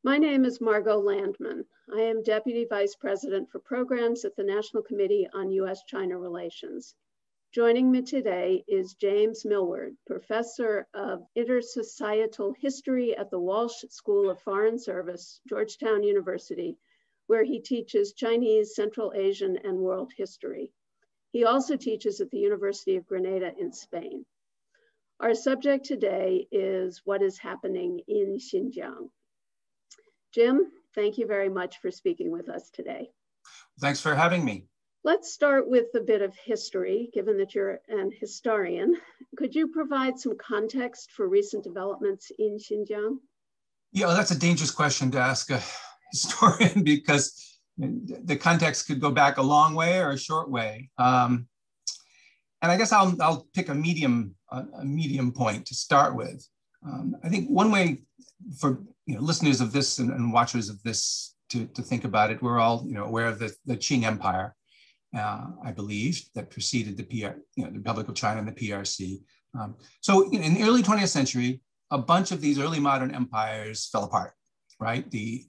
My name is Margot Landman. I am Deputy Vice President for Programs at the National Committee on U.S.-China Relations. Joining me today is James Millward, Professor of Intersocietal History at the Walsh School of Foreign Service, Georgetown University, where he teaches Chinese, Central Asian, and world history. He also teaches at the University of Granada in Spain. Our subject today is what is happening in Xinjiang. Jim, thank you very much for speaking with us today. Thanks for having me. Let's start with a bit of history, given that you're an historian. Could you provide some context for recent developments in Xinjiang? Yeah, well, that's a dangerous question to ask a historian because the context could go back a long way or a short way. And I guess I'll pick a medium point to start with. I think one way for listeners of this and watchers of this to think about it, we're all aware of the Qing Empire, I believe, that preceded the Republic of China and the PRC. So in the early 20th century, a bunch of these early modern empires fell apart, right? The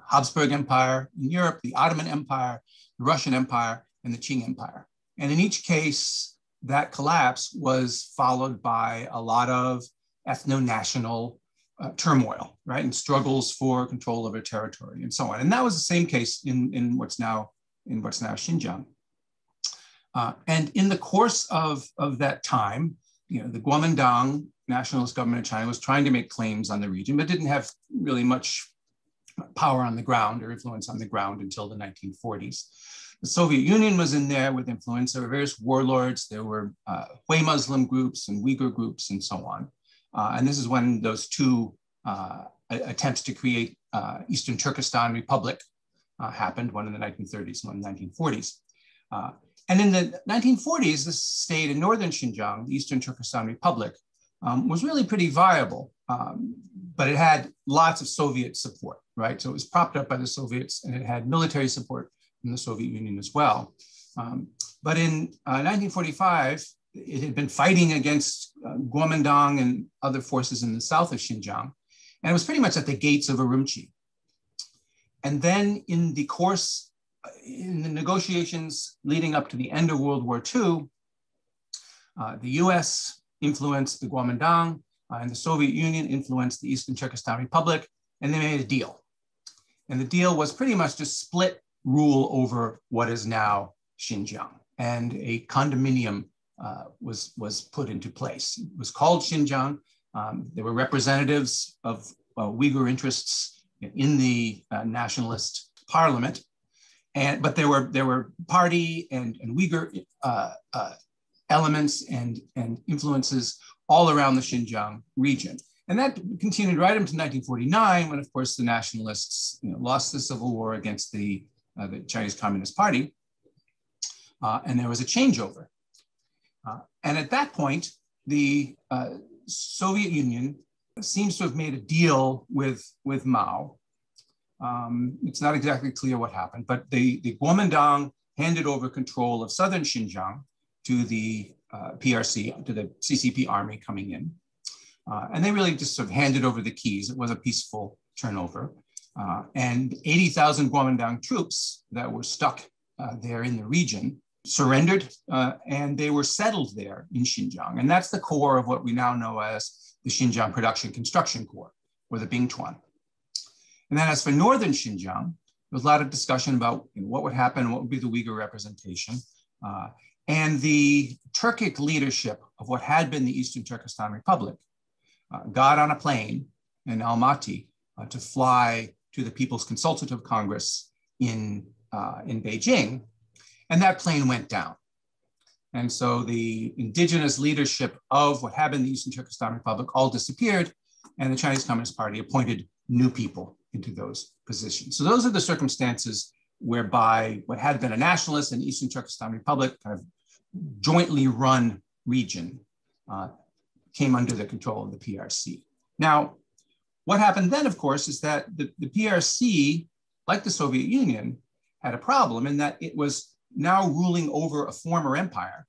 Habsburg Empire in Europe, the Ottoman Empire, the Russian Empire, and the Qing Empire. And in each case, that collapse was followed by a lot of ethno-national turmoil, right? And struggles for control over territory and so on. And that was the same case in what's now Xinjiang. And in the course of that time, the Kuomintang nationalist government of China was trying to make claims on the region, but didn't have really much power on the ground or influence on the ground until the 1940s. The Soviet Union was in there with influence. There were various warlords. There were Hui Muslim groups and Uyghur groups and so on. And this is when those two attempts to create Eastern Turkestan Republic happened, one in the 1930s, one in the 1940s. And in the 1940s, this state in northern Xinjiang, the Eastern Turkestan Republic, was really pretty viable, but it had lots of Soviet support, right? So it was propped up by the Soviets, and it had military support from the Soviet Union as well. But in 1945, it had been fighting against Kuomintang and other forces in the south of Xinjiang, and it was pretty much at the gates of Urumchi. And then in the negotiations leading up to the end of World War II, the US influenced the Kuomintang and the Soviet Union influenced the Eastern Turkestan Republic, and they made a deal. And the deal was pretty much to split rule over what is now Xinjiang. And a condominium was put into place. It was called Xinjiang. There were representatives of Uyghur interests in the nationalist parliament, but there were party and Uyghur elements and influences all around the Xinjiang region. And that continued right up to 1949, when, of course, the nationalists lost the civil war against the Chinese Communist Party, and there was a changeover. And at that point, the Soviet Union seems to have made a deal with Mao. It's not exactly clear what happened, but the Kuomintang handed over control of southern Xinjiang to the PRC, to the CCP army coming in. And they really just sort of handed over the keys. It was a peaceful turnover. And 80,000 Kuomintang troops that were stuck there in the region surrendered, and they were settled there in Xinjiang. And that's the core of what we now know as the Xinjiang Production Construction Corps, or the Bingtuan. And then as for northern Xinjiang, there was a lot of discussion about what would happen, what would be the Uyghur representation. And the Turkic leadership of what had been the Eastern Turkestan Republic got on a plane in Almaty to fly to the People's Consultative Congress in Beijing. And that plane went down. And so the indigenous leadership of what had been the Eastern Turkestan Republic all disappeared, and the Chinese Communist Party appointed new people into those positions. So those are the circumstances whereby what had been a nationalist and Eastern Turkestan Republic kind of jointly run region came under the control of the PRC. Now, what happened then, of course, is that the PRC, like the Soviet Union, had a problem in that it was now ruling over a former empire,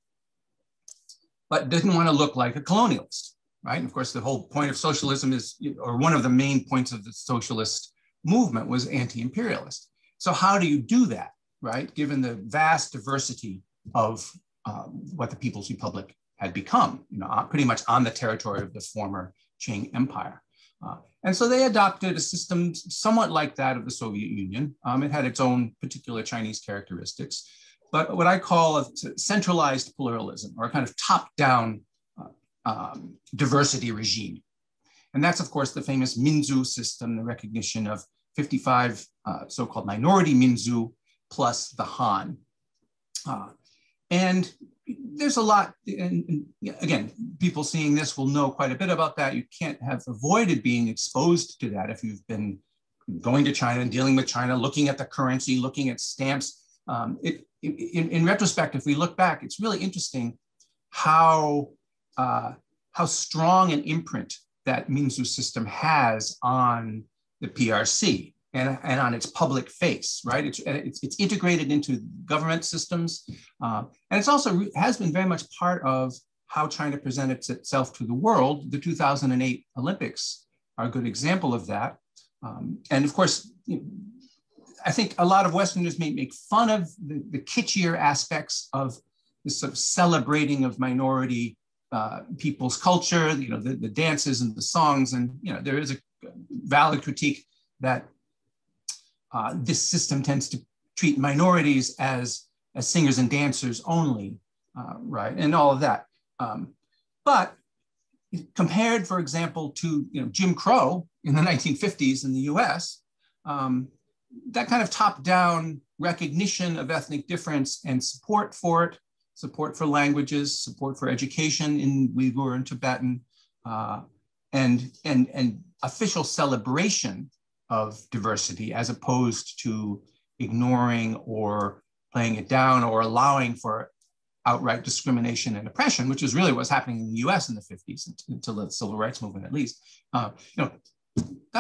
but didn't want to look like a colonialist, right? And of course, the whole point of socialism is, or one of the main points of the socialist movement was anti-imperialist. So how do you do that, right? Given the vast diversity of what the People's Republic had become, pretty much on the territory of the former Qing Empire. And so they adopted a system somewhat like that of the Soviet Union. It had its own particular Chinese characteristics, but what I call a centralized pluralism, or a kind of top-down diversity regime. And that's, of course, the famous Minzu system, the recognition of 55 so-called minority Minzu plus the Han. And there's a lot, and again, people seeing this will know quite a bit about that. You can't have avoided being exposed to that if you've been going to China and dealing with China, looking at the currency, looking at stamps. In retrospect, if we look back, it's really interesting how strong an imprint that Minzu system has on the PRC and on its public face, right? It's integrated into government systems. And it's also has been very much part of how China presents itself to the world. The 2008 Olympics are a good example of that. And of course, I think a lot of Westerners may make fun of the kitschier aspects of this sort of celebrating of minority people's culture, the dances and the songs. And there is a valid critique that this system tends to treat minorities as singers and dancers only, right? And all of that. But compared, for example, to Jim Crow in the 1950s in the US, that kind of top-down recognition of ethnic difference and support for it, support for languages, support for education in Uyghur and Tibetan, and official celebration of diversity, as opposed to ignoring or playing it down or allowing for outright discrimination and oppression, which is really what's happening in the US in the 50s until the civil rights movement, at least. Not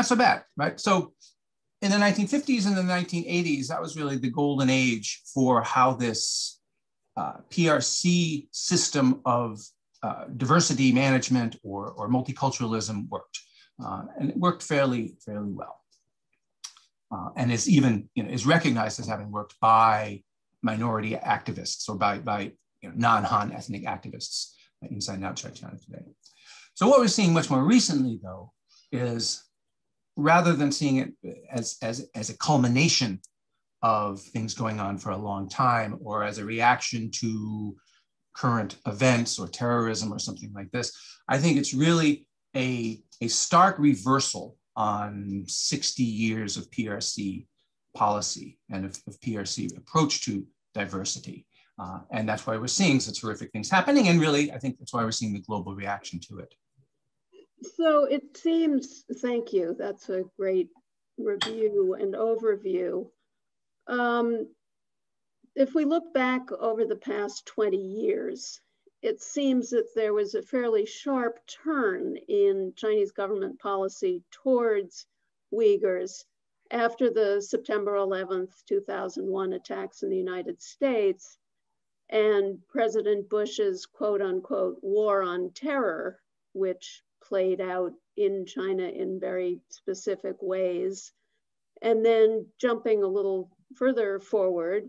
so bad, right? So in the 1950s and the 1980s, that was really the golden age for how this PRC system of diversity management or multiculturalism worked. And it worked fairly well. And is even is recognized as having worked by minority activists or by non-Han ethnic activists inside and outside China today. So what we're seeing much more recently, though, is rather than seeing it as a culmination of things going on for a long time, or as a reaction to current events or terrorism or something like this, I think it's really a stark reversal on 60 years of PRC policy and of PRC approach to diversity. And that's why we're seeing such horrific things happening. And really, I think that's why we're seeing the global reaction to it. So it seems, thank you, that's a great review and overview. If we look back over the past 20 years, it seems that there was a fairly sharp turn in Chinese government policy towards Uyghurs after the September 11th, 2001 attacks in the United States and President Bush's quote unquote war on terror, which played out in China in very specific ways. And then jumping a little further forward,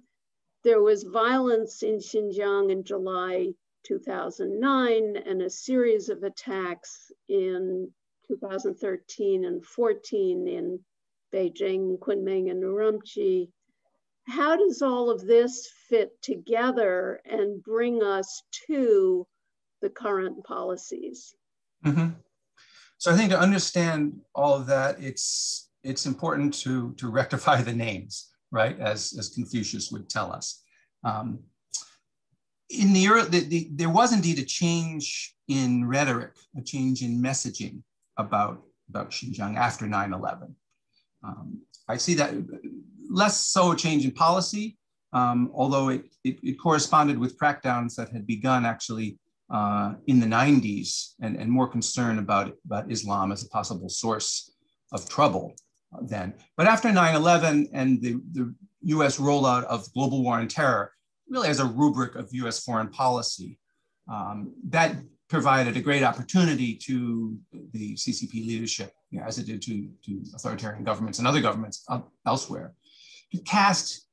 there was violence in Xinjiang in July 2009 and a series of attacks in 2013 and 14 in Beijing, Kunming, and Urumchi. How does all of this fit together and bring us to the current policies? Mm-hmm. So I think to understand all of that, it's important to rectify the names, right? As Confucius would tell us. In there was indeed a change in rhetoric, a change in messaging about Xinjiang after 9/11. I see that less so a change in policy, although it corresponded with crackdowns that had begun actually in the 90s and more concern about Islam as a possible source of trouble then. But after 9/11 and the US rollout of global war on terror, really as a rubric of US foreign policy, that provided a great opportunity to the CCP leadership, as it did to authoritarian governments and other governments elsewhere, to cast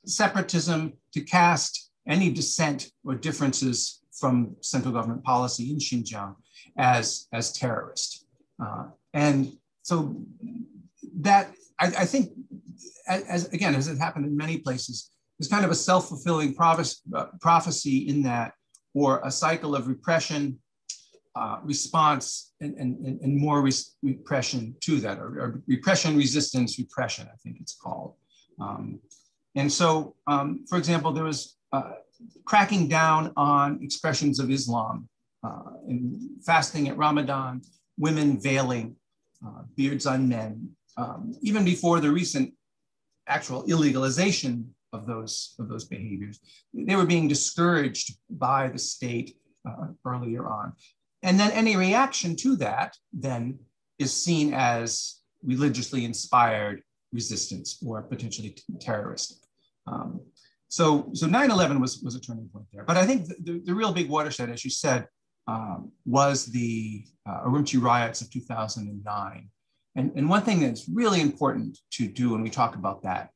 separatism, to cast any dissent or differences from central government policy in Xinjiang as terrorist. And so that, I think, as it happened in many places, is kind of a self-fulfilling prophecy in that, or a cycle of repression, response, and more repression to that, or repression, resistance, repression, I think it's called. And so, for example, there was cracking down on expressions of Islam, in fasting at Ramadan, women veiling, beards on men, even before the recent actual illegalization of those behaviors. They were being discouraged by the state earlier on. And then any reaction to that then is seen as religiously inspired resistance or potentially terroristic. So 9/11 was a turning point there. But I think the real big watershed, as you said, was the Urumchi Riots of 2009. And one thing that's really important to do when we talk about that,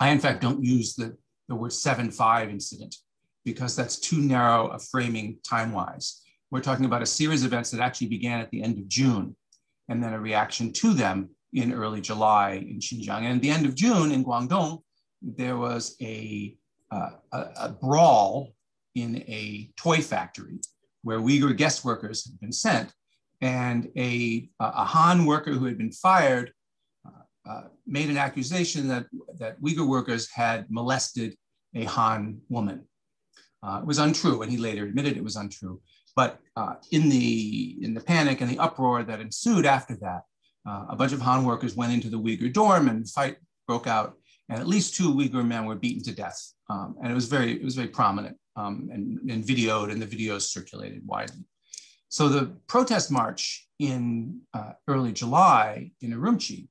I in fact don't use the word 7/5 incident, because that's too narrow a framing time-wise. We're talking about a series of events that actually began at the end of June, and then a reaction to them in early July in Xinjiang. And at the end of June in Guangdong, there was a brawl in a toy factory where Uyghur guest workers had been sent, and a Han worker who had been fired made an accusation that Uyghur workers had molested a Han woman. It was untrue, and he later admitted it was untrue. But in the panic and the uproar that ensued after that, a bunch of Han workers went into the Uyghur dorm, and the fight broke out, and at least 2 Uyghur men were beaten to death. And it was very prominent and videoed, and the videos circulated widely. So the protest march in early July in Urumchi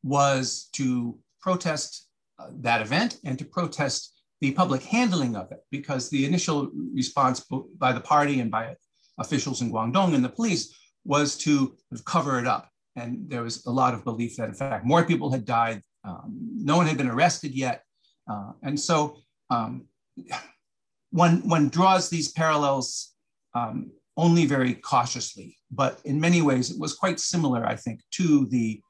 was to protest that event and to protest the public handling of it, because the initial response by the party and by officials in Guangdong and the police was to cover it up. And there was a lot of belief that, in fact, more people had died. No one had been arrested yet. And so one draws these parallels only very cautiously, but in many ways it was quite similar, I think, to the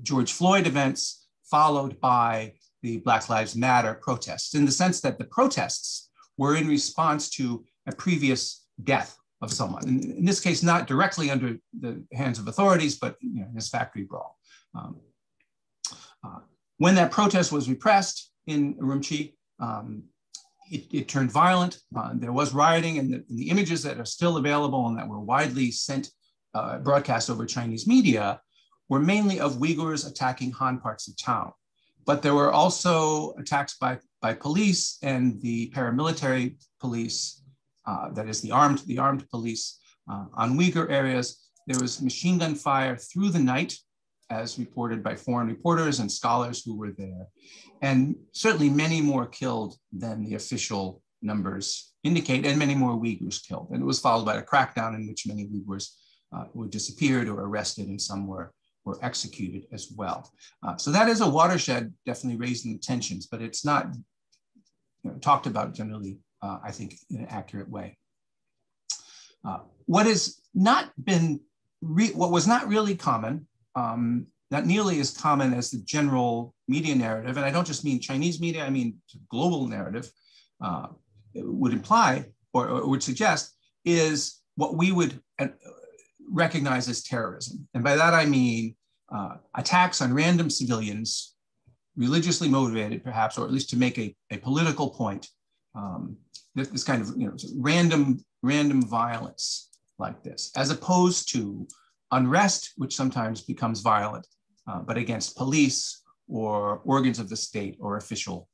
George Floyd events followed by the Black Lives Matter protests, in the sense that the protests were in response to a previous death of someone. In this case, not directly under the hands of authorities, but in this factory brawl. When that protest was repressed in Urumchi, it turned violent. There was rioting, and the images that are still available and that were widely broadcast over Chinese media were mainly of Uyghurs attacking Han parts of town. But there were also attacks by police and the paramilitary police, that is the armed police on Uyghur areas. There was machine gun fire through the night, as reported by foreign reporters and scholars who were there. And certainly many more killed than the official numbers indicate, and many more Uyghurs killed. And it was followed by a crackdown in which many Uyghurs were disappeared or arrested, and some were executed as well. So that is a watershed, definitely raising the tensions, but it's not talked about generally, I think, in an accurate way. What was not really common, not nearly as common as the general media narrative, and I don't just mean Chinese media, I mean global narrative, would imply or would suggest, is what we would recognize as terrorism. And by that I mean attacks on random civilians, religiously motivated perhaps, or at least to make a political point. This kind of random violence like this, as opposed to unrest, which sometimes becomes violent, but against police or organs of the state or official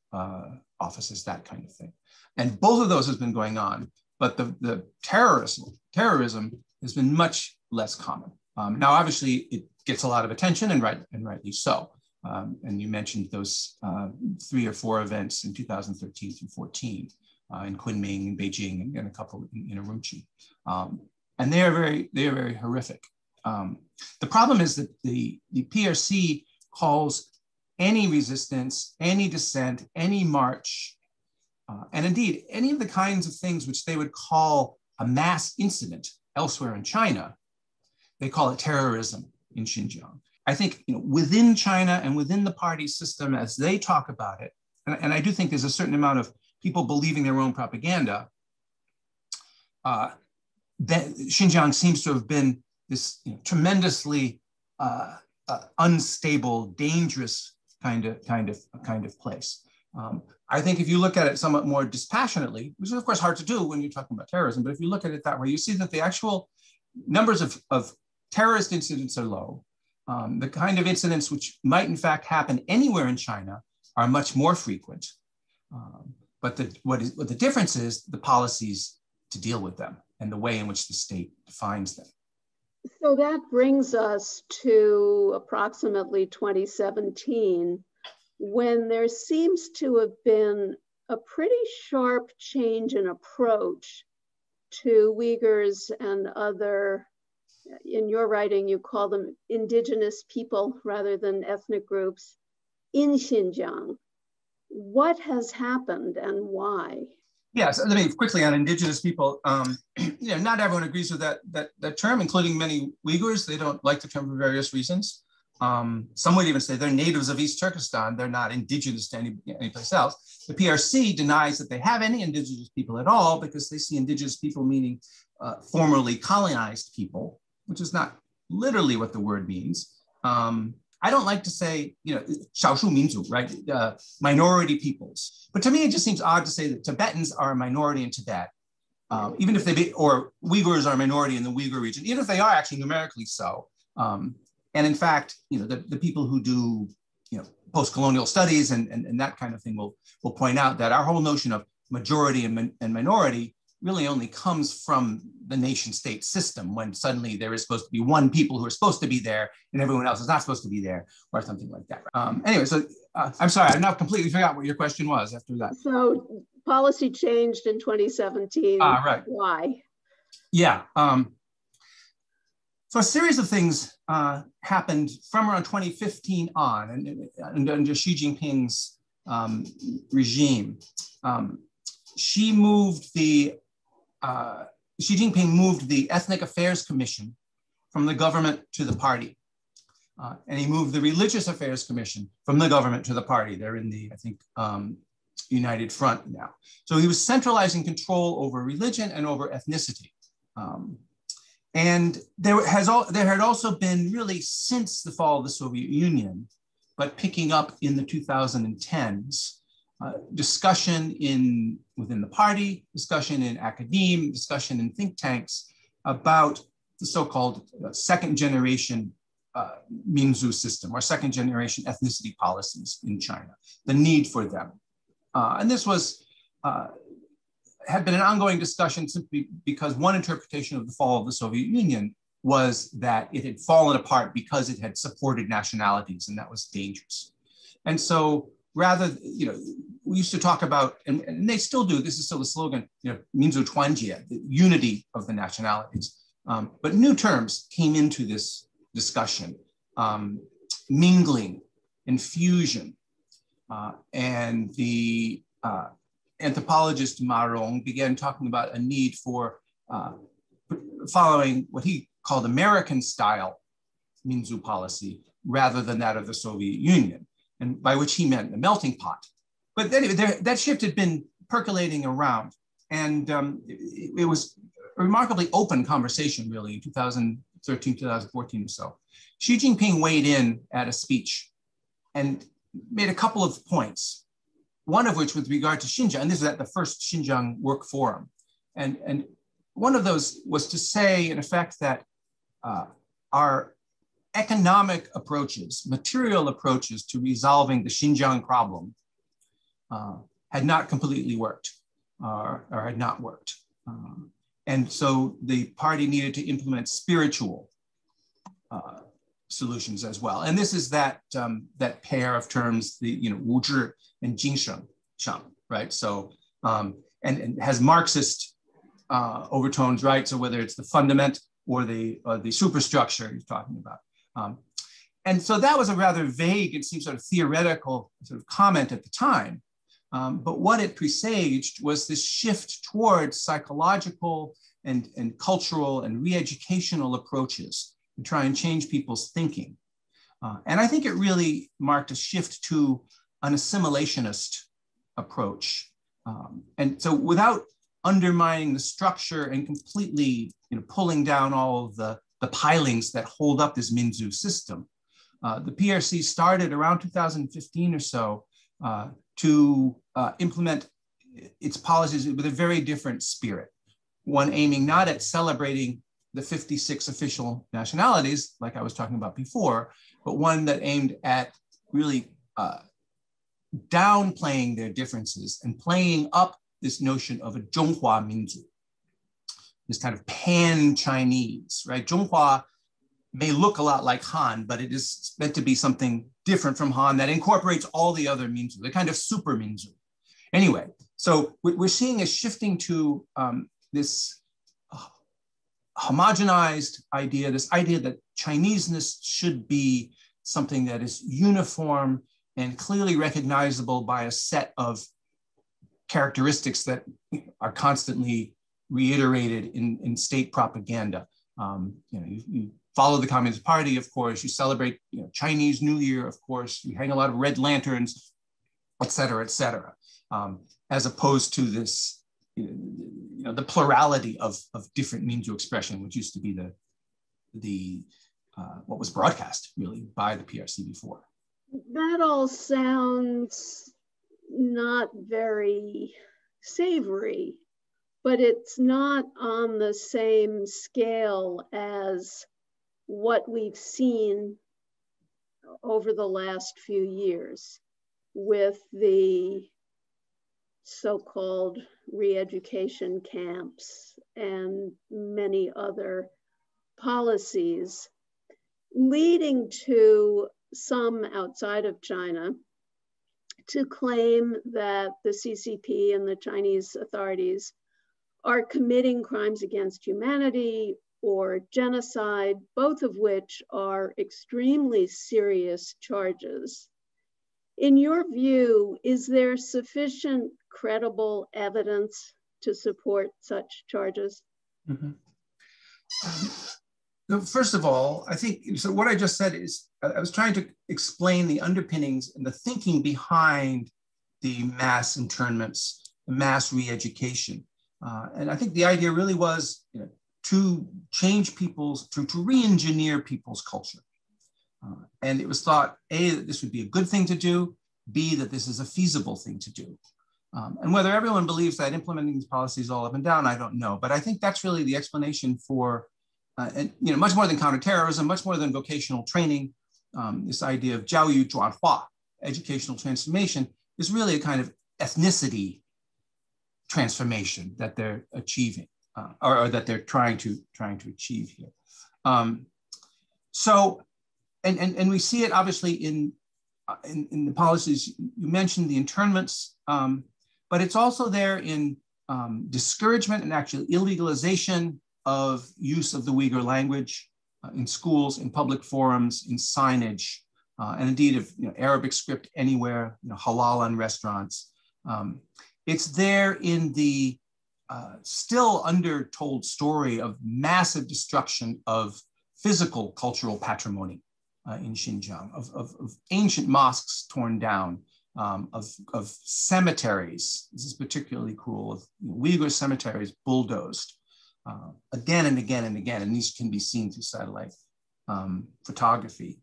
offices, that kind of thing. And both of those has been going on, but the terrorism has been much less common. Now, obviously, it gets a lot of attention, and rightly so. And you mentioned those 3 or 4 events in 2013 through 14. in Kunming, in Beijing, and a couple in Urumchi. And they are very horrific. The problem is that the PRC calls any resistance, any dissent, any march, and indeed any of the kinds of things which they would call a mass incident elsewhere in China, they call it terrorism in Xinjiang. I think within China and within the party system, as they talk about it, and I do think there's a certain amount of people believing their own propaganda, that Xinjiang seems to have been this tremendously unstable, dangerous kind of place. I think if you look at it somewhat more dispassionately, which is of course hard to do when you're talking about terrorism, but if you look at it that way, you see that the actual numbers of terrorist incidents are low. The kind of incidents which might in fact happen anywhere in China are much more frequent. But what the difference is the policies to deal with them and the way in which the state defines them. So that brings us to approximately 2017, when there seems to have been a pretty sharp change in approach to Uyghurs and other, in your writing, you call them indigenous people rather than ethnic groups in Xinjiang. What has happened and why? Yes, let me quickly on indigenous people. Not everyone agrees with that term, including many Uyghurs. They don't like the term for various reasons. Some would even say they're natives of East Turkestan. They're not indigenous to any place else. The PRC denies that they have any indigenous people at all because they see indigenous people meaning formerly colonized people, which is not literally what the word means. I don't like to say, 少数民族, right? Minority peoples. But to me, it just seems odd to say that Tibetans are a minority in Tibet, even if or Uyghurs are a minority in the Uyghur region, even if they are actually numerically so. And in fact, the people who do, post-colonial studies and that kind of thing will point out that our whole notion of majority and minority really only comes from the nation state system, when suddenly there is supposed to be one people who are supposed to be there and everyone else is not supposed to be there, or something like that. Anyway, so I'm sorry, I've now completely forgot what your question was after that. So policy changed in 2017. Right. Why? Yeah. So a series of things happened from around 2015 on, and under Xi Jinping's regime. Xi Jinping moved the Ethnic Affairs Commission from the government to the party. And he moved the Religious Affairs Commission from the government to the party. They're in the, I think, United Front now. So he was centralizing control over religion and over ethnicity. And there had also been, really since the fall of the Soviet Union, but picking up in the 2010s, discussion within the party, discussion in academia, discussion in think tanks about the so-called second generation Minzu system, or second generation ethnicity policies in China, the need for them. And this had been an ongoing discussion simply because one interpretation of the fall of the Soviet Union was that it had fallen apart because it had supported nationalities, and that was dangerous. And so rather, we used to talk about, and they still do, this is still the slogan, Minzu Tuanjie, the unity of the nationalities. But new terms came into this discussion, mingling and fusion. And the anthropologist Ma Rong began talking about a need for following what he called American style Minzu policy rather than that of the Soviet Union, and by which he meant the melting pot. But anyway, that shift had been percolating around, and it was a remarkably open conversation, really, in 2013, 2014 or so. Xi Jinping weighed in at a speech and made a couple of points, one of which with regard to Xinjiang, and this is at the first Xinjiang Work Forum. And one of those was to say, in effect, that our economic approaches, material approaches to resolving the Xinjiang problem had not completely worked, or had not worked. And so the party needed to implement spiritual solutions as well. And this is that pair of terms, the Wuzhi and Jingsheng, right? So and has Marxist overtones, right? So whether it's the fundament or the superstructure he's talking about. And so that was a rather vague and seems sort of theoretical sort of comment at the time. But what it presaged was this shift towards psychological and cultural and re-educational approaches to try and change people's thinking. And I think it really marked a shift to an assimilationist approach. And so without undermining the structure and completely pulling down all of the pilings that hold up this Minzu system, the PRC started around 2015 or so to implement its policies with a very different spirit, one aiming not at celebrating the 56 official nationalities, like I was talking about before, but one that aimed at really downplaying their differences and playing up this notion of a Zhonghua Minzu, this kind of pan-Chinese, right? Zhonghua may look a lot like Han, but it is meant to be something different from Han that incorporates all the other Minzu, the kind of super Minzu. Anyway, so we're seeing a shifting to this homogenized idea, this idea that Chineseness should be something that is uniform and clearly recognizable by a set of characteristics that are constantly reiterated in state propaganda. You follow the Communist Party, of course, you celebrate Chinese New Year, of course, you hang a lot of red lanterns, et cetera, as opposed to this, the plurality of different Minzu expression, which used to be the what was broadcast really by the PRC before. That all sounds not very savory, but it's not on the same scale as what we've seen over the last few years with the so-called re-education camps and many other policies, leading to some outside of China to claim that the CCP and the Chinese authorities are committing crimes against humanity or genocide, both of which are extremely serious charges. In your view, is there sufficient credible evidence to support such charges? Mm-hmm. First of all, I think, so what I just said is, I was trying to explain the underpinnings and the thinking behind the mass internments, the mass re-education. And I think the idea really was to change people's, to re-engineer people's culture. And it was thought, A, that this would be a good thing to do, B, that this is a feasible thing to do. And whether everyone believes that implementing these policies all up and down, I don't know. But I think that's really the explanation for, and much more than counterterrorism, much more than vocational training, this idea of 教育转化, educational transformation, is really a kind of ethnicity transformation that they're achieving, or that they're trying to achieve here. So, and we see it obviously in the policies. You mentioned the internments, but it's also there in discouragement and actually illegalization of use of the Uyghur language in schools, in public forums, in signage, and indeed of Arabic script anywhere, halal on restaurants. It's there in the still undertold story of massive destruction of physical cultural patrimony in Xinjiang, of ancient mosques torn down, of cemeteries. This is particularly cruel, of Uyghur cemeteries bulldozed again and again and again, and these can be seen through satellite photography.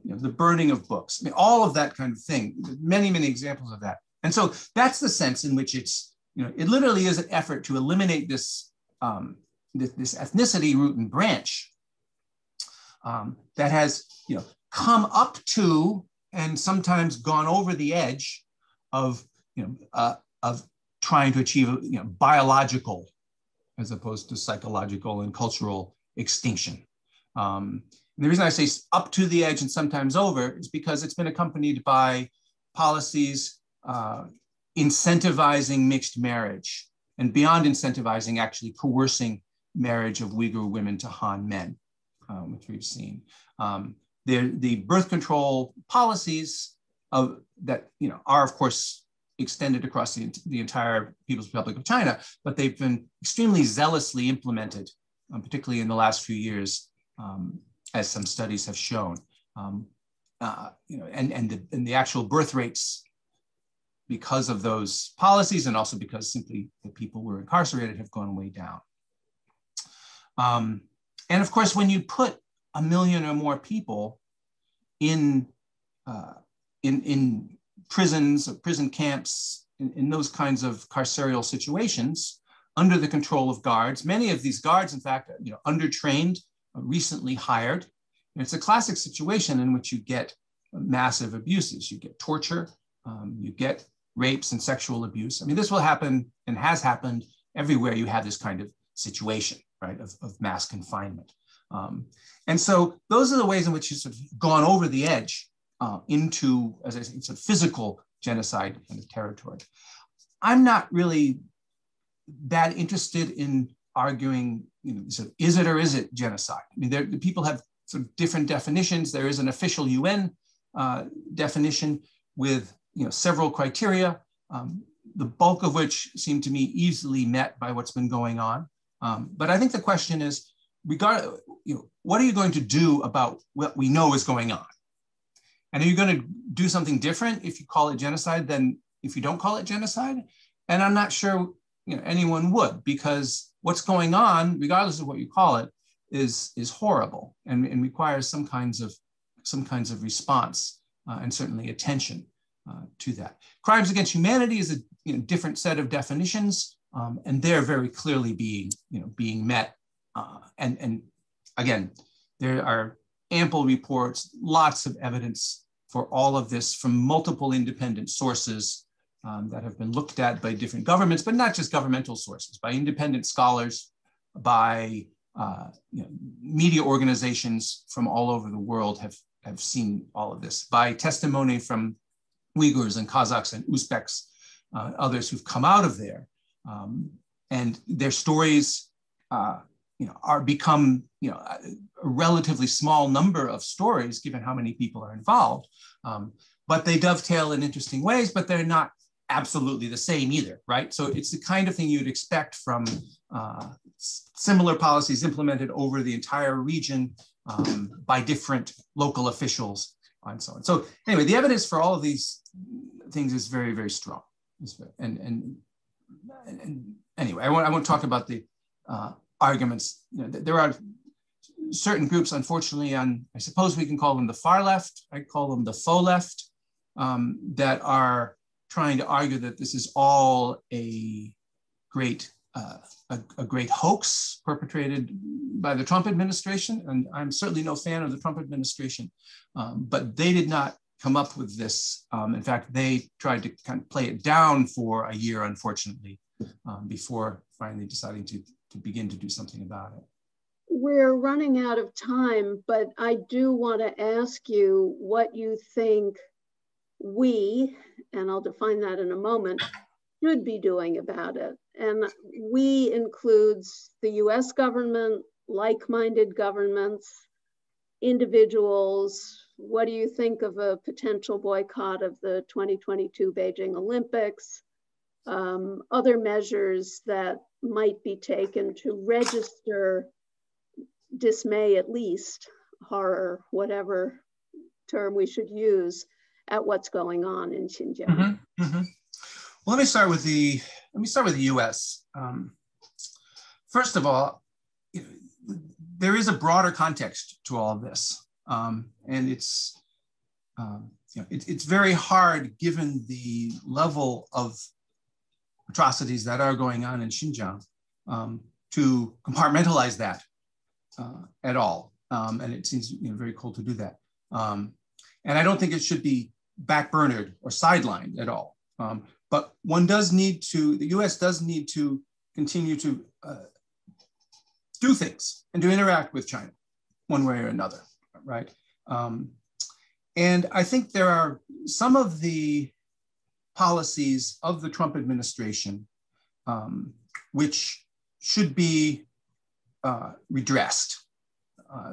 The burning of books, all of that kind of thing. Many, many examples of that. And so that's the sense in which it's, it literally is an effort to eliminate this, this ethnicity root and branch that has, come up to and sometimes gone over the edge of, of trying to achieve, biological as opposed to psychological and cultural extinction. And the reason I say up to the edge and sometimes over is because it's been accompanied by policies incentivizing mixed marriage, and beyond incentivizing, actually coercing marriage of Uyghur women to Han men, which we've seen. The birth control policies that are, of course, extended across the entire People's Republic of China, but they've been extremely zealously implemented, particularly in the last few years, as some studies have shown. And the actual birth rates, because of those policies, and also because simply the people who were incarcerated, have gone way down. And of course, when you put 1 million or more people in prisons or prison camps, in those kinds of carceral situations, under the control of guards, many of these guards, in fact, undertrained, recently hired. And it's a classic situation in which you get massive abuses. You get torture, you get rapes and sexual abuse. I mean, this will happen and has happened everywhere you have this kind of situation, right, of mass confinement. And so those are the ways in which you've sort of gone over the edge into, as I say, sort of physical genocide kind of territory. I'm not really that interested in arguing, sort of, is it or is it genocide? I mean, the people have sort of different definitions. There is an official UN definition with several criteria, the bulk of which seem to me easily met by what's been going on. But I think the question is, what are you going to do about what we know is going on? And are you going to do something different if you call it genocide than if you don't call it genocide? And I'm not sure anyone would, because what's going on, regardless of what you call it, is horrible and requires some kinds of response and certainly attention to that. Crimes against humanity is a different set of definitions, and they're very clearly being met. And again, there are ample reports, lots of evidence for all of this from multiple independent sources that have been looked at by different governments, but not just governmental sources, by independent scholars, by media organizations from all over the world have seen all of this, by testimony from Uyghurs and Kazakhs and Uzbeks, others who've come out of there. And their stories are become a relatively small number of stories given how many people are involved, but they dovetail in interesting ways, but they're not absolutely the same either, right? So it's the kind of thing you'd expect from similar policies implemented over the entire region by different local officials and so on. So anyway, the evidence for all of these things is very, very strong. And anyway, I won't talk about the arguments. There are certain groups, unfortunately, I suppose we can call them the far left, I call them the faux left, that are trying to argue that this is all a great hoax perpetrated by the Trump administration. And I'm certainly no fan of the Trump administration, but they did not come up with this. In fact, they tried to kind of play it down for a year, unfortunately, before finally deciding to begin to do something about it. We're running out of time, but I do want to ask you what you think we, and I'll define that in a moment, should be doing about it. And we includes the US government, like-minded governments, individuals. What do you think of a potential boycott of the 2022 Beijing Olympics? Other measures that might be taken to register dismay, at least horror, whatever term we should use, at what's going on in Xinjiang. Mm-hmm, mm-hmm. Well, let me start with the U.S. First of all, there is a broader context to all of this, and it's very hard, given the level of atrocities that are going on in Xinjiang, to compartmentalize that at all, and it seems very cold to do that. And I don't think it should be backburnered or sidelined at all. But one does need to, the US does need to continue to do things and to interact with China one way or another, right? And I think there are some of the policies of the Trump administration which should be redressed.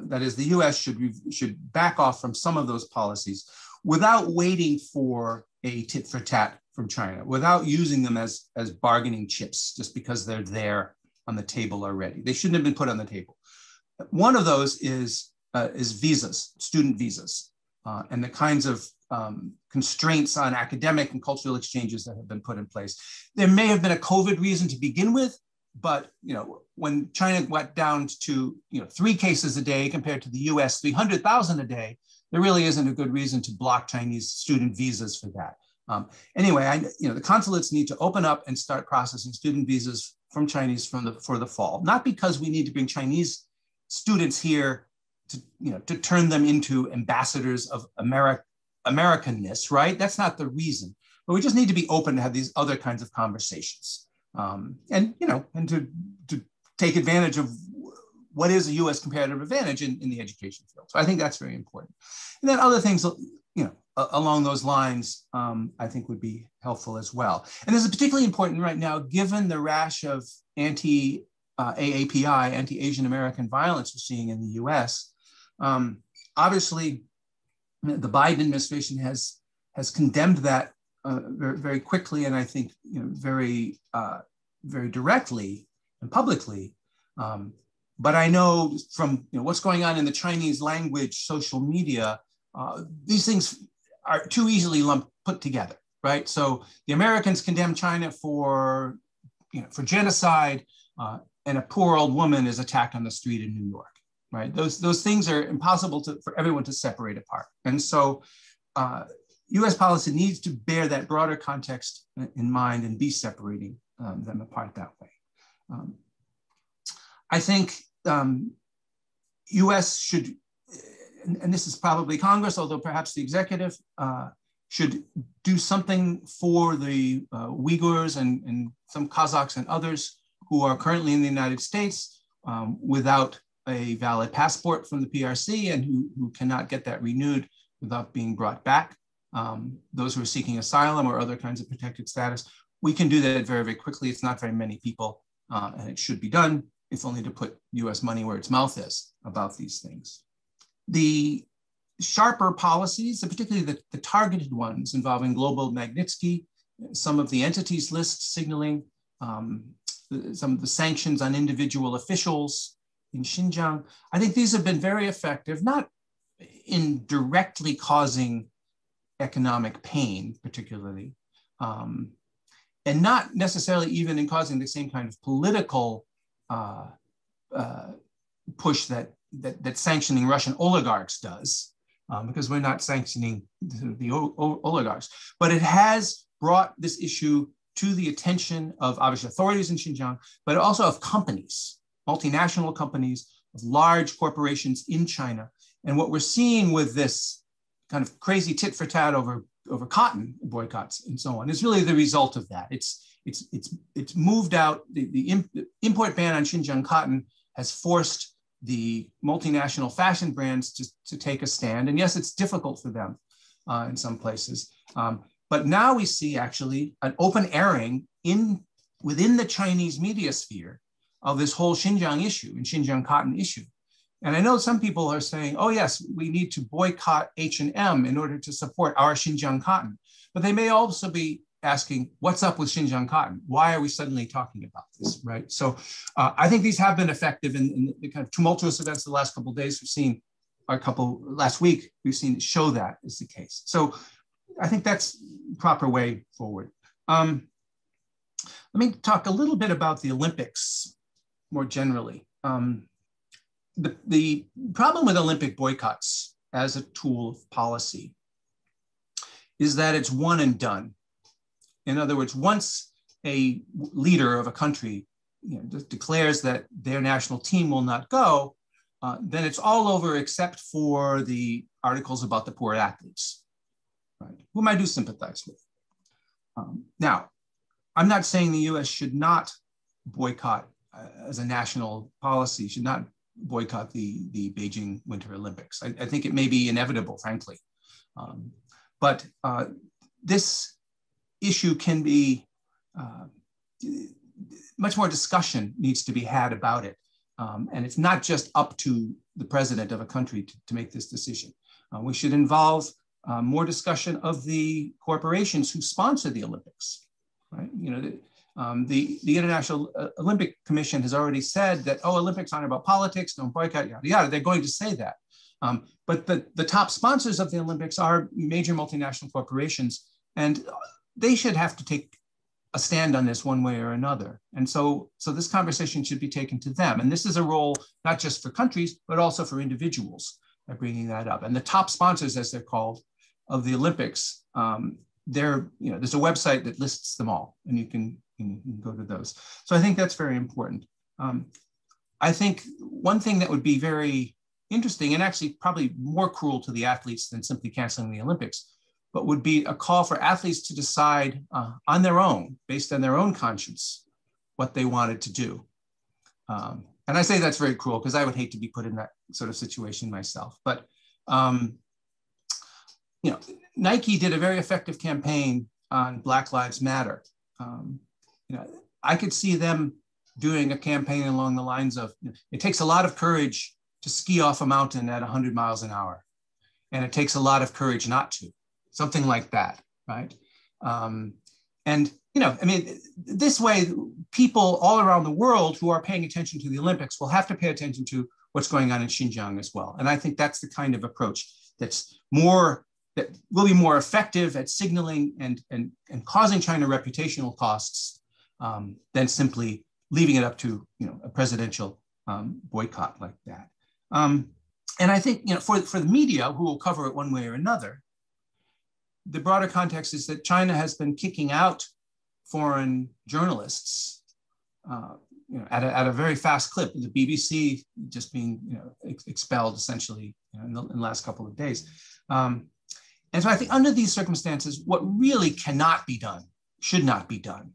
That is, the US should back off from some of those policies without waiting for a tit for tat from China, without using them as bargaining chips just because they're there on the table already. They shouldn't have been put on the table. One of those is visas, student visas, and the kinds of constraints on academic and cultural exchanges that have been put in place. There may have been a COVID reason to begin with, but when China went down to 3 cases a day compared to the US 300,000 a day, there really isn't a good reason to block Chinese student visas for that. Anyway, the consulates need to open up and start processing student visas from Chinese for the fall, not because we need to bring Chinese students here to turn them into ambassadors of Americanness, right? That's not the reason, but we just need to be open to have these other kinds of conversations, and to take advantage of what is a U.S. comparative advantage in the education field. So I think that's very important. And then other things, along those lines, I think would be helpful as well. And this is particularly important right now, given the rash of anti-AAPI, anti-Asian American violence we're seeing in the U.S. Obviously, the Biden administration has condemned that very, very quickly, and I think very directly and publicly. But I know from what's going on in the Chinese language social media, these things are too easily put together, right? So the Americans condemn China for genocide, and a poor old woman is attacked on the street in New York, right? Those things are impossible for everyone to separate apart. And so US policy needs to bear that broader context in mind and be separating them apart that way. I think US should, and this is probably Congress, although perhaps the executive should do something for the Uyghurs and some Kazakhs and others who are currently in the United States without a valid passport from the PRC and who cannot get that renewed without being brought back. Those who are seeking asylum or other kinds of protected status. We can do that very, very quickly. It's not very many people, and it should be done, if only to put US money where its mouth is about these things. The sharper policies, particularly the targeted ones involving Global Magnitsky, some of the entities list signaling, some of the sanctions on individual officials in Xinjiang. I think these have been very effective, not in directly causing economic pain, particularly, and not necessarily even in causing the same kind of political push that sanctioning Russian oligarchs does, because we're not sanctioning the oligarchs. But it has brought this issue to the attention of obviously authorities in Xinjiang, but also of companies, multinational companies, of large corporations in China. And what we're seeing with this kind of crazy tit for tat over cotton boycotts and so on is really the result of that. It's moved out, the import ban on Xinjiang cotton has forced the multinational fashion brands to take a stand. And yes, it's difficult for them in some places. But now we see actually an open airing within the Chinese media sphere of this whole Xinjiang issue and Xinjiang cotton issue. And I know some people are saying, oh yes, we need to boycott H&M in order to support our Xinjiang cotton. But they may also be asking, what's up with Xinjiang cotton? Why are we suddenly talking about this, right? So I think these have been effective in the kind of tumultuous events the last couple of days. We've seen last week, we've seen show that is the case. So I think that's the proper way forward. Let me talk a little bit about the Olympics more generally. The problem with Olympic boycotts as a tool of policy is that it's one and done. In other words, once a leader of a country declares that their national team will not go, then it's all over except for the articles about the poor athletes, right, whom I do sympathize with. Now, I'm not saying the US should not boycott as a national policy, should not boycott the Beijing Winter Olympics. I think it may be inevitable, frankly. But this issue can be, much more discussion needs to be had about it. And it's not just up to the president of a country to make this decision. We should involve more discussion of the corporations who sponsor the Olympics, right? You know, the International Olympic Commission has already said that, oh, Olympics aren't about politics, don't boycott, yada, yada. They're going to say that. But the top sponsors of the Olympics are major multinational corporations, and they should have to take a stand on this one way or another. And so this conversation should be taken to them. And this is a role not just for countries, but also for individuals by bringing that up. And the top sponsors, as they're called, of the Olympics, there's a website that lists them all, and you can go to those. So I think that's very important. I think one thing that would be very interesting, and actually probably more cruel to the athletes than simply canceling the Olympics, but would be a call for athletes to decide on their own, based on their own conscience, what they wanted to do. And I say that's very cruel because I would hate to be put in that sort of situation myself. But you know, Nike did a very effective campaign on Black Lives Matter. You know, I could see them doing a campaign along the lines of, it takes a lot of courage to ski off a mountain at 100 miles an hour, and it takes a lot of courage not to. Something like that, right? And, you know, I mean, this way, people all around the world who are paying attention to the Olympics will have to pay attention to what's going on in Xinjiang as well. And I think that's the kind of approach that will be more effective at signaling and causing China reputational costs than simply leaving it up to, you know, a presidential boycott like that. And I think, you know, for the media who will cover it one way or another, the broader context is that China has been kicking out foreign journalists, you know, at a very fast clip. The BBC just being, you know, expelled essentially, you know, in the last couple of days. And so I think under these circumstances, what really cannot be done, should not be done,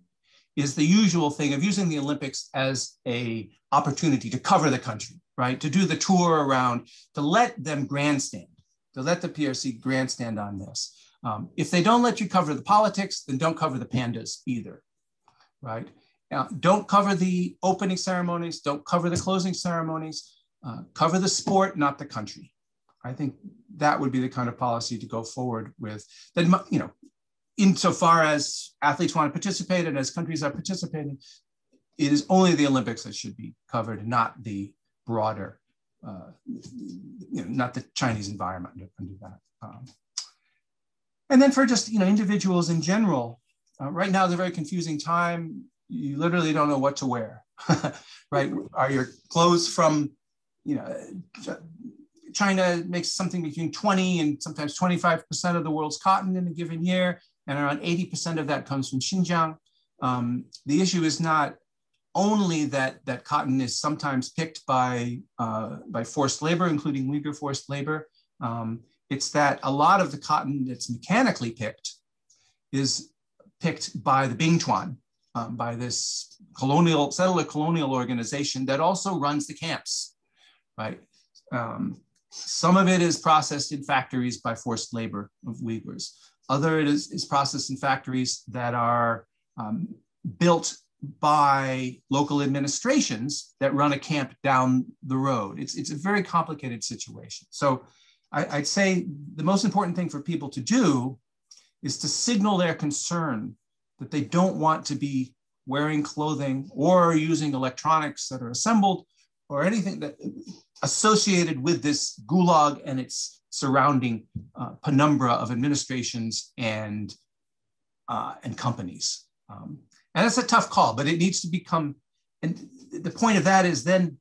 is the usual thing of using the Olympics as an opportunity to cover the country, right? To do the tour around, to let them grandstand, to let the PRC grandstand on this. If they don't let you cover the politics, then don't cover the pandas either, right? Don't cover the opening ceremonies, don't cover the closing ceremonies, cover the sport, not the country. I think that would be the kind of policy to go forward with. Then, you know, insofar as athletes want to participate and as countries are participating, it is only the Olympics that should be covered, not the broader, you know, not the Chinese environment under that. And then for just, you know, individuals in general, right now is a very confusing time. You literally don't know what to wear, right? Are your clothes from, you know, China makes something between 20 and sometimes 25% of the world's cotton in a given year, and around 80% of that comes from Xinjiang. The issue is not only that cotton is sometimes picked by forced labor, including Uyghur forced labor. It's that a lot of the cotton that's mechanically picked is picked by the Bingtuan, by this settler colonial organization that also runs the camps, right? Some of it is processed in factories by forced labor of Uyghurs. Other it is processed in factories that are built by local administrations that run a camp down the road. It's a very complicated situation. So I'd say the most important thing for people to do is to signal their concern that they don't want to be wearing clothing or using electronics that are assembled or anything that associated with this gulag and its surrounding penumbra of administrations and companies. And that's a tough call, but it needs to become, and the point of that is then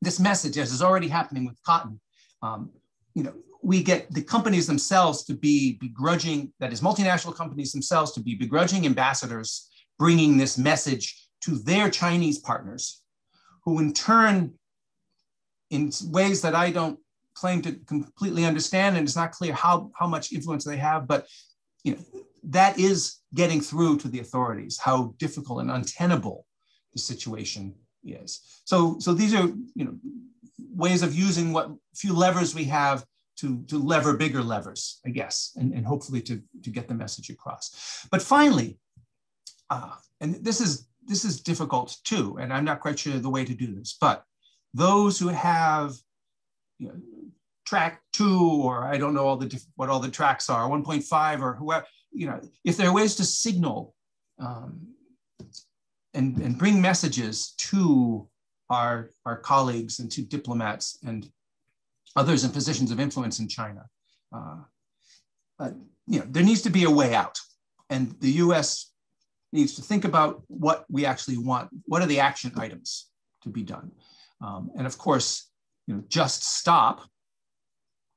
this message, as is already happening with cotton, you know, we get the companies themselves to be begrudging, that is multinational companies themselves to be begrudging ambassadors bringing this message to their Chinese partners, who in turn, in ways that I don't claim to completely understand, and it's not clear how much influence they have, but you know, that is getting through to the authorities, how difficult and untenable the situation is. So these are, you know, ways of using what few levers we have lever bigger levers, I guess, and hopefully to get the message across. But finally, and this is difficult too, and I'm not quite sure the way to do this, but those who have, you know, track 2, or I don't know what all the tracks are, 1.5 or whoever, you know, if there are ways to signal and bring messages to our colleagues and to diplomats and others in positions of influence in China, you know, there needs to be a way out, and the U.S. needs to think about what we actually want. What are the action items to be done? And of course, you know, just stop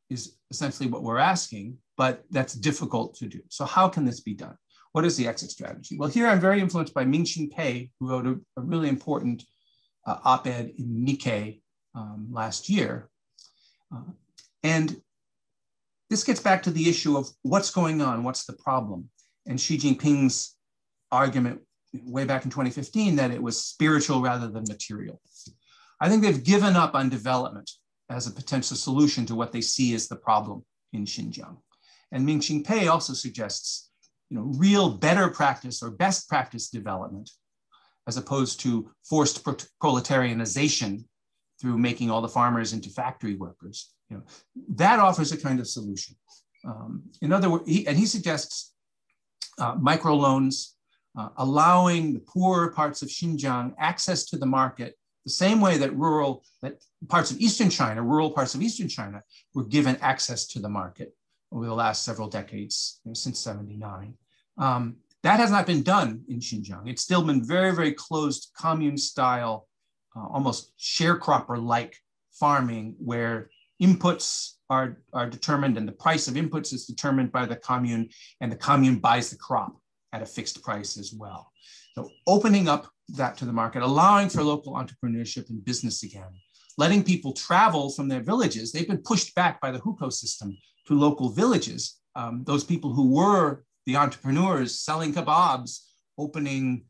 is essentially what we're asking, but that's difficult to do. So how can this be done? What is the exit strategy? Well, here I'm very influenced by Ming-Xin Pei, who wrote a really important op-ed in Nikkei last year. And this gets back to the issue of what's going on, what's the problem? And Xi Jinping's argument way back in 2015 that it was spiritual rather than material. I think they've given up on development as a potential solution to what they see as the problem in Xinjiang. And Ming-Xin Pei also suggests, you know, real better practice or best practice development, as opposed to forced proletarianization through making all the farmers into factory workers. You know, that offers a kind of solution. In other words, he suggests microloans, allowing the poorer parts of Xinjiang access to the market the same way that rural parts of Eastern China were given access to the market over the last several decades, you know, since '79. That has not been done in Xinjiang. It's still been very, very closed commune style, almost sharecropper-like farming, where inputs are determined and the price of inputs is determined by the commune, and the commune buys the crop at a fixed price as well. So opening up that to the market, allowing for local entrepreneurship and business again, letting people travel from their villages. They've been pushed back by the hukou system to local villages. Those people who were the entrepreneurs selling kebabs, opening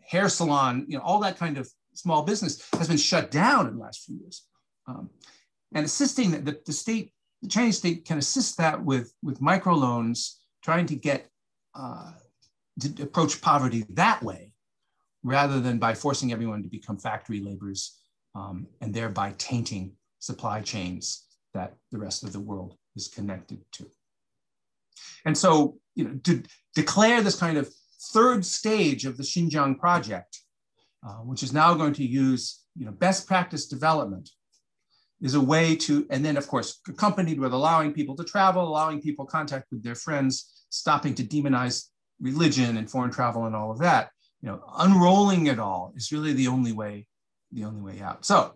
hair salon, you know, all that kind of small business has been shut down in the last few years. And assisting that the Chinese state can assist that with microloans, trying to get to approach poverty that way, rather than by forcing everyone to become factory laborers and thereby tainting supply chains that the rest of the world is connected to. And so, you know, to declare this kind of third stage of the Xinjiang project, which is now going to use, you know, best practice development, is a way to, and then of course, accompanied with allowing people to travel, allowing people contact with their friends, stopping to demonize religion and foreign travel and all of that, you know, unrolling it all is really the only way out. So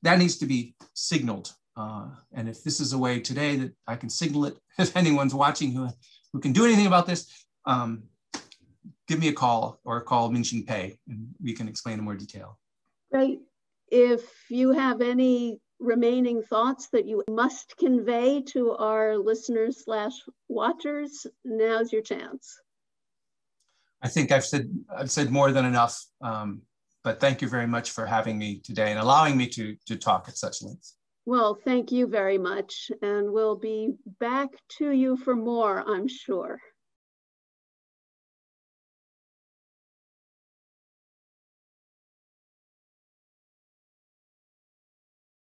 that needs to be signaled. And if this is a way today that I can signal it, if anyone's watching who can do anything about this, give me a call or call Ming-Xin Pei and we can explain in more detail. Great. If you have any remaining thoughts that you must convey to our listeners / watchers, now's your chance. I think I've said more than enough, but thank you very much for having me today and allowing me to talk at such length. Well, thank you very much, and we'll be back to you for more, I'm sure.